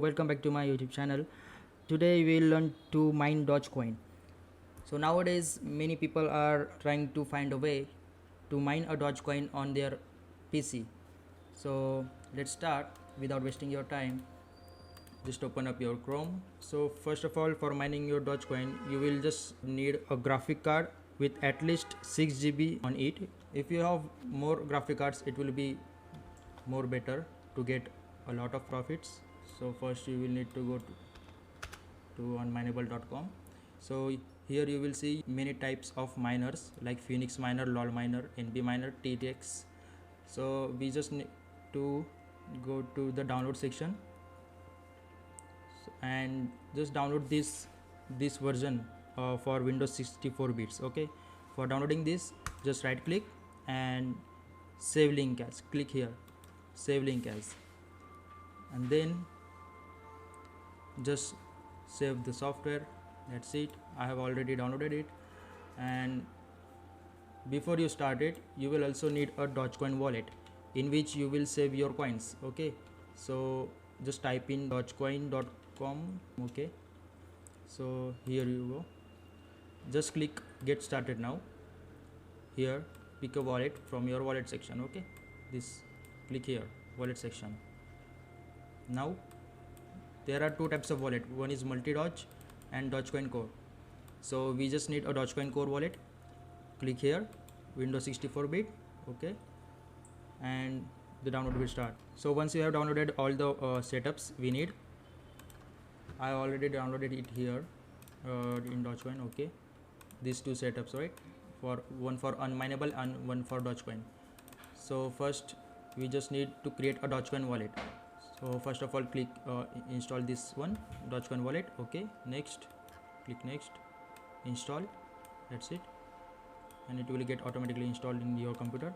welcome back to my YouTube channel. Today we'll learn to mine Dogecoin. So nowadays many people are trying to find a way to mine a Dogecoin on their PC. So let's start without wasting your time. Just open up your Chrome. So first of all, for mining your Dogecoin, you will just need a graphic card with at least 6 GB on it. If you have more graphic cards, it will be more better to get a lot of profits. So first you will need to go to unmineable.com. so here you will see many types of miners like Phoenix miner, lol miner, nb miner, TTX. So we just need to go to the download section and just download this version for Windows 64 bits. Okay, for downloading this, just right click and save link as. Click here, save link as, and then just save the software. That's it. I have already downloaded it. And before you start it, you will also need a DogeCoin wallet in which you will save your coins. Okay, so just type in dogecoin.com. okay, so here you go. Just click get started now. Here pick a wallet from your wallet section. Okay, this, click here, wallet section. Now there are two types of wallet. One is multi-doge and Dogecoin Core. So we just need a Dogecoin Core wallet. Click here, Windows 64 bit. Okay, and the download will start. So once you have downloaded all the setups we need, I already downloaded it here in Dogecoin. Okay, these two setups, right? For one for unmineable and one for Dogecoin. So first we just need to create a Dogecoin wallet. So first of all, click install this one, Dogecoin wallet. Okay, next, click next, install. That's it, and it will get automatically installed in your computer.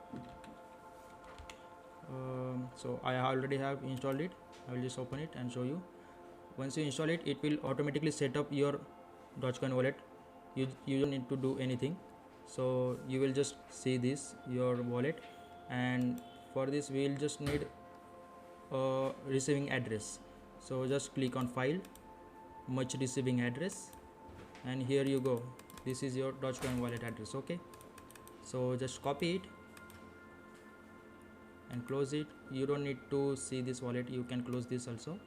So I already have installed it. I will just open it and show you. Once you install it, it will automatically set up your Dogecoin wallet. You don't need to do anything. So you will just see this, your wallet, and for this we will just need receiving address. So just click on file, much receiving address, and here you go. This is your Dogecoin wallet address. Okay, so just copy it and close it. You don't need to see this wallet, you can close this also.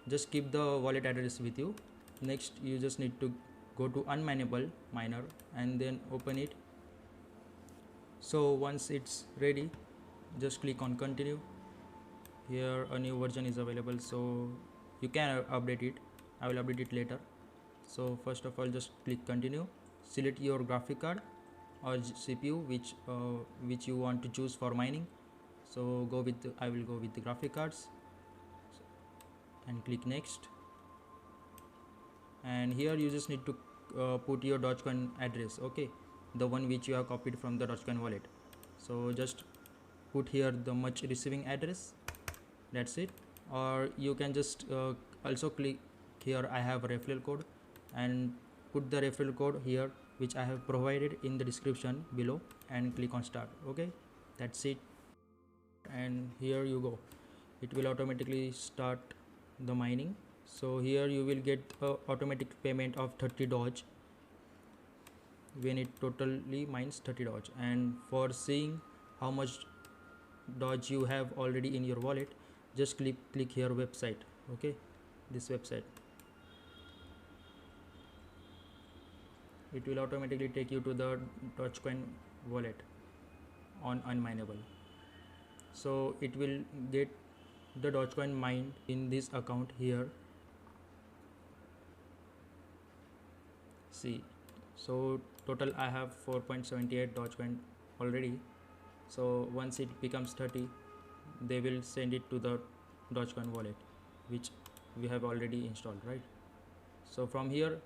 Just keep the wallet address with you. Next you just need to go to unmineable miner and then open it. So once it's ready, just click on continue. Here a new version is available, so you can update it. I will update it later. So first of all, just click continue. Select your graphic card or CPU which you want to choose for mining. So go with I will go with the graphic cards and click next. And here you just need to put your Dogecoin address. Okay, the one which you have copied from the Dogecoin wallet. So just put here the much receiving address. That's it. Or you can just also click here, I have a referral code, and put the referral code here which I have provided in the description below, and click on start. Okay, that's it. And here you go, it will automatically start the mining. So here you will get a automatic payment of 30 Doge when it totally mines 30 Doge. And for seeing how much Doge you have already in your wallet, just click here website. Okay, this website, it will automatically take you to the Dogecoin wallet on unmineable. So it will get the Dogecoin mined in this account here. See, so total I have 4.78 Dogecoin already. So once it becomes 30, they will send it to the Dogecoin wallet which we have already installed, right? So from here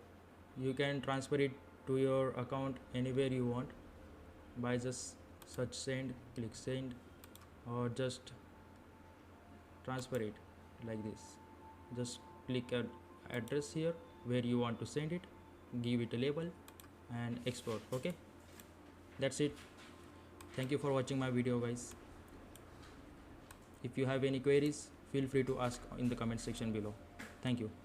you can transfer it to your account anywhere you want by just search send, click send, or just transfer it like this. Just click an address here where you want to send it, give it a label and export. Okay, that's it. Thank you for watching my video, guys. If you have any queries, feel free to ask in the comment section below. Thank you.